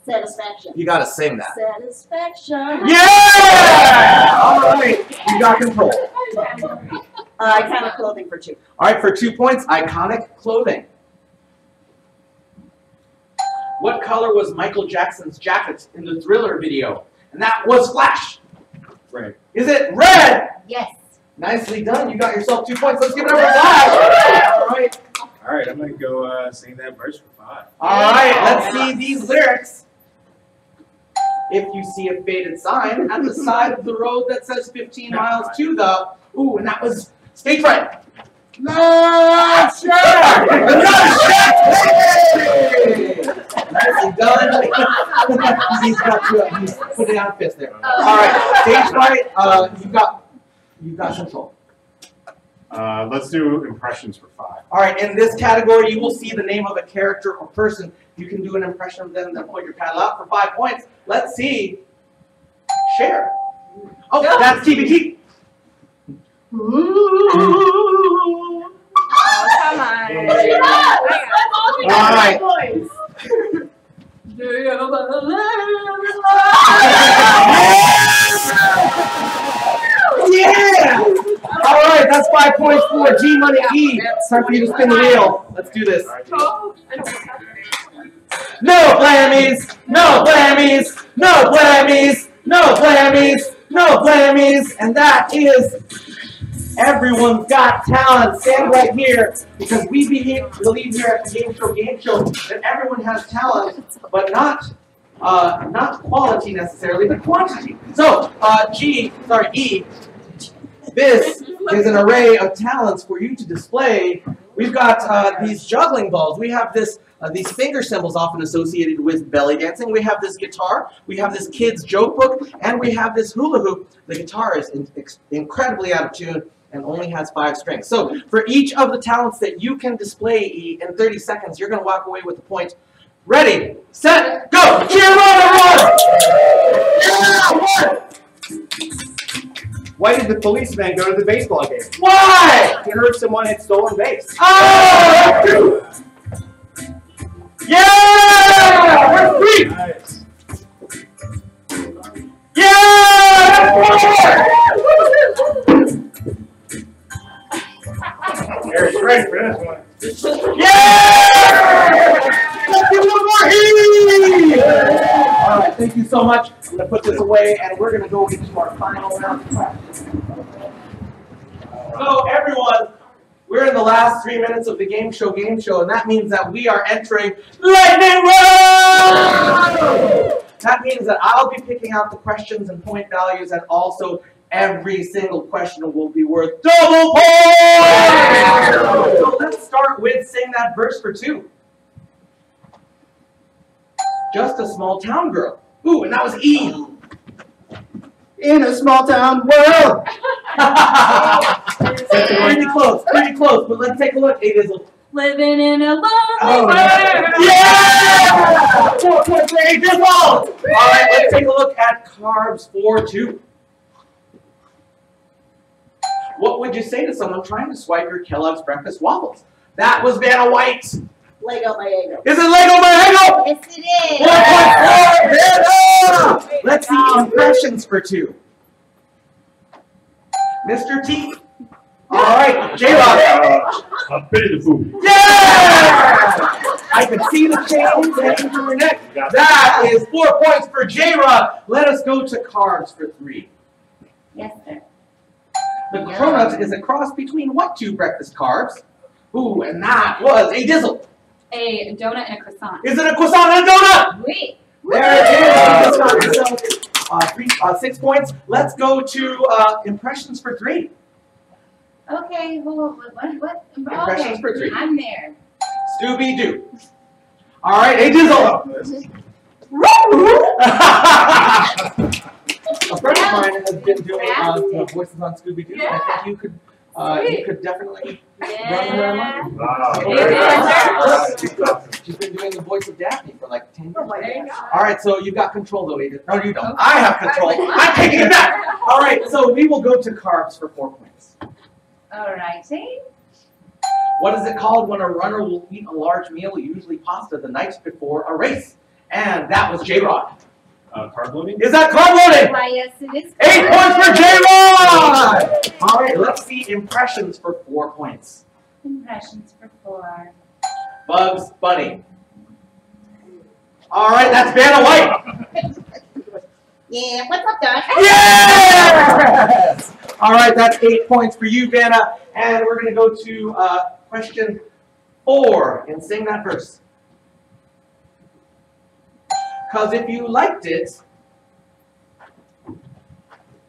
Satisfaction. You gotta sing that. Satisfaction. Yeah! All right, you got control. Iconic clothing for 2. All right, for 2 points, iconic clothing. What color was Michael Jackson's jacket in the Thriller video? And that was Flash. Red. Is it red? Yes. Nicely done. You got yourself 2 points. Let's give it up for Flash. All right. All right, I'm gonna go sing that verse for 5. All right. Let's see these lyrics. If you see a faded sign at the side of the road that says 15 miles to the, ooh, and that was stage fright. Not sure. Not sure. Nicely done. He's put it on fist there. All right, stage fright. You got control. Let's do impressions for 5. All right, in this category, you will see the name of a character or person. You can do an impression of them, then put your paddle out for 5 points. Let's see. Share. Oh, that's TBT. Oh, come on. All right. Do you believe Yeah! All right, that's 5 points for G Money E. Time for you to spin the wheel. Let's do this. No blammies, no blammies, no blammies, no blammies, no blammies, and that is Everyone's Got Talent. Stand right here, because we believe here at the Game Show that everyone has talent, but not quality necessarily, but quantity. So, E, this is an array of talents for you to display. We've got these juggling balls. We have this these finger cymbals often associated with belly dancing. We have this guitar. We have this kid's joke book, and we have this hula hoop. The guitar is incredibly out of tune and only has 5 strings. So for each of the talents that you can display in 30 seconds, you're going to walk away with a point. Ready, set, go! Cheer on everyone! Why did the policeman go to the baseball game? Why? He heard someone had stolen base. Oh! Yeah! We're free! Nice. Yeah! Eric's ready for this one. Yeah! Let's give one more heat! All right, thank you so much. I'm going to put this away, and we're going to go into our final round of practice. So, everyone, we're in the last 3 minutes of the Game Show, and that means that we are entering Lightning Round! That means that I'll be picking out the questions and point values, and also every single question will be worth double points! So let's start with Sing That Verse for 2. Just a small town girl. Ooh, and that was E. In a small town world. Pretty close, but let's take a look. It is a... Living in a lonely Oh, world. yeah! 4 points for A. All right, let's take a look at Carbs 4-2. What would you say to someone trying to swipe your Kellogg's breakfast waffles? That was Vanna White. Lego my ego. Is it Lego Mango? Yes, it 4 points for Vanna! Let's see impressions for 2. Mr. T. All right, J-Rock. A bit of the food. Yeah! I can see the chains hanging from your neck. That is 4 points for J-Rock. Let us go to carbs for 3. Yes, sir. The cronut is a cross between what two breakfast carbs? Ooh, and that was a dizzle. A donut and a croissant. Is it a croissant and a donut? Oui. There it is. 6 points. Let's go to impressions for 3. Okay, what? Impressions for 3. I'm there. Scooby-Doo. All right, a dizzle. A friend of mine has been doing voices on Scooby-Doo. Yeah. I think you could definitely run her among. Wow. She's been doing the voice of Daphne for like 10 years. There you go. All right, so you've got control though, Adrian. No, you don't. I have control. I'm taking it back. All right, so we will go to carbs for 4 points. All righty. What is it called when a runner will eat a large meal, usually pasta, the night before a race? And that was J-Rod. Carb loading? Is that carb loading? Why, yes, it is. 8 points for J-Rod! All right, let's see impressions for 4 points. Impressions for 4. Bugs Bunny. All right, that's Vanna White. Yeah, what's up, Dad? Yes! All right, that's 8 points for you, Vanna. And we're going to go to question 4 and sing that verse. Because if you liked it.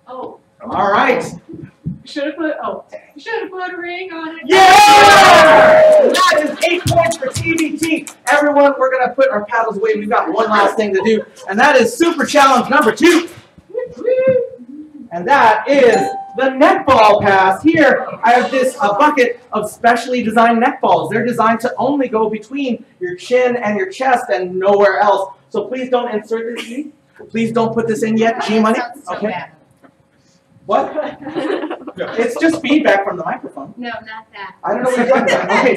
Oh. All right. You should have put a ring on it. Yeah! That is 8 points for TBT. Everyone, we're going to put our paddles away. We've got one last thing to do, and that is Super Challenge number 2. And that is the netball pass. Here, I have a bucket of specially designed netballs. They're designed to only go between your chin and your chest and nowhere else. So please don't insert this in. Please don't put this in yet, G-Money. Okay. What? It's just feedback from the microphone. No, not that. I don't know what you're talking about. Okay,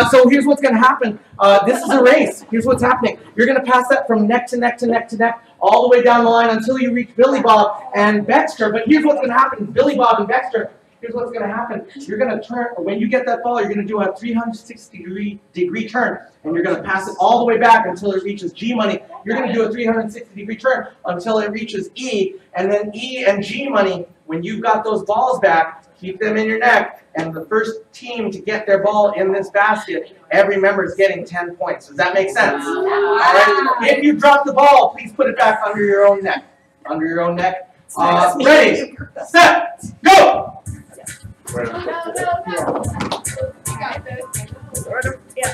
so here's what's going to happen. This is a race. Here's what's happening. You're going to pass that from neck to neck to neck to neck, all the way down the line until you reach Billy Bob and Baxter. But here's what's going to happen. Billy Bob and Baxter, here's what's going to happen. You're going to turn, when you get that ball, you're going to do a 360-degree turn. And you're going to pass it all the way back until it reaches G-Money. You're going to do a 360-degree turn until it reaches E. And then E and G-Money, when you've got those balls back, keep them in your neck. And the first team to get their ball in this basket, every member is getting 10 points. Does that make sense? All right. If you drop the ball, please put it back under your own neck. Under your own neck. Ready, set, go! No. You got this. Yeah.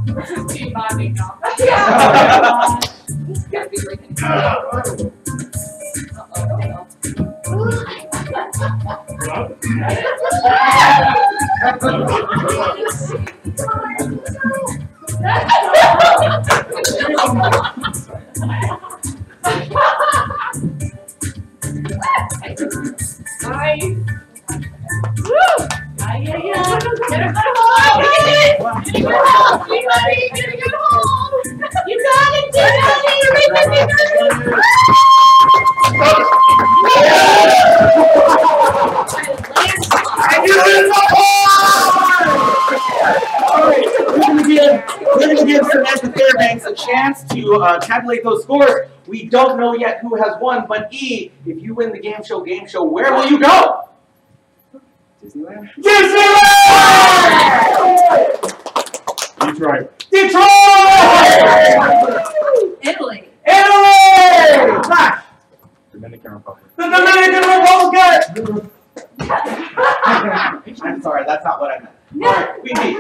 This is team bonding now. Yeah. This can't be breaking. Nice. Woo! Yeah. Get it home! Get it home! You got it, We're going to give Samantha Fairbanks a chance to tabulate those scores. We don't know yet who has won, but E, if you win the Game Show, where will you go? Disneyland? Disneyland! Detroit. Detroit! Italy. Italy! Flash! Dominican Republic. The Dominican Republic! I'm sorry, that's not what I meant. All right, we beat.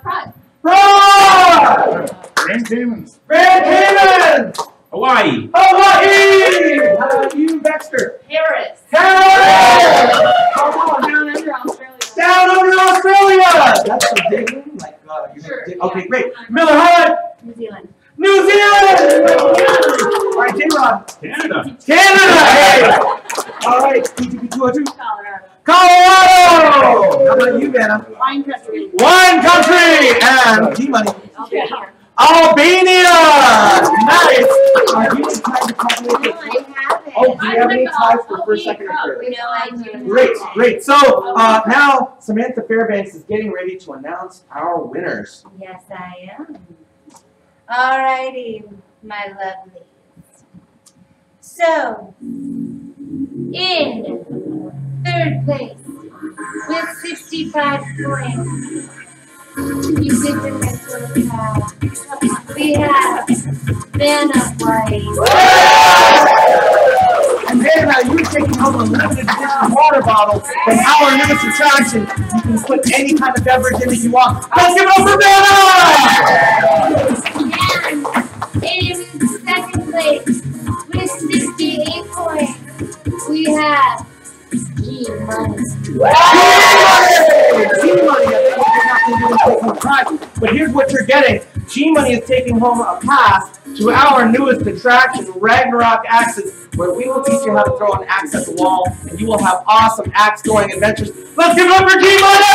France. France! Grand Caymans. Grand Caymans! Hawaii. Hawaii! How about you, Baxter? Paris. Paris! Down under Australia. Down under Australia! That's so digging. Like, Sure, okay, yeah. great. Miller High! New Zealand. New Zealand! All right, J-Rod. Canada. Canada! Hey! All right, P2P202. Colorado. Colorado! How about you, Vanna? Wine country. Wine country! And G-Money. Okay. Albania! Nice! Do you need time to calculate this? Oh, do you have any ties for first, second, or third? No, I do. Great, great. So now Samantha Fairbanks is getting ready to announce our winners. Yes, I am. Alrighty, my lovelies. So, in third place, with 65 points, you did the next little cow. We have Vanna White. And then you're taking home a limited edition water bottle from our newest attraction. You can put any kind of beverage in it you want. Let's give it up for Vanna! And in second place, with 68 points, we have G-Money. But here's what you're getting. G-Money is taking home a pass to our newest attraction, Ragnarok Axes, where we will teach you how to throw an axe at the wall, and you will have awesome axe-throwing adventures. Let's give it up for G-Money!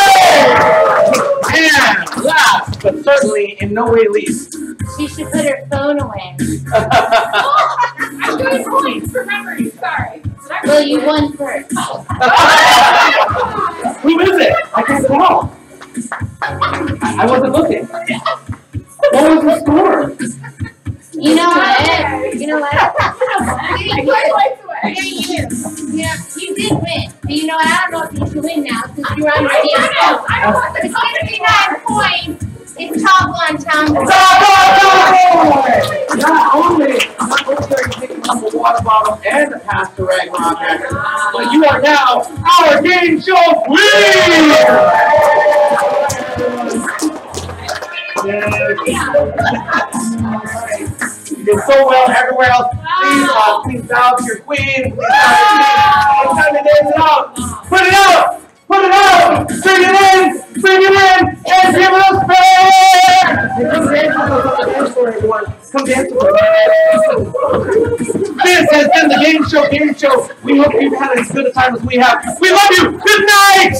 And last, but certainly in no way least, She should put her phone away. I'm doing points for memory. Sorry. Well, you won first. who is it? I can't tell. I wasn't looking. What was the score? You know what? You know what? I Yeah, you did win. But you know what? I don't know if you should win now since you're on the team. It's 59 points. It's top one, Tom. Not only are you taking home a water bottle and a pass to Ragnarok Axes, but you are now our game show queen! You did so well everywhere else. Please bow to your queen. Please bow to your queen. It's time to dance it out. Put it out! Put it out! Bring it in! Bring it in! And give it a spin! Come dance with us on the dance floor, everyone. Come dance with us. This has been the Game Show. We hope you've had as good a time as we have. We love you! Good night!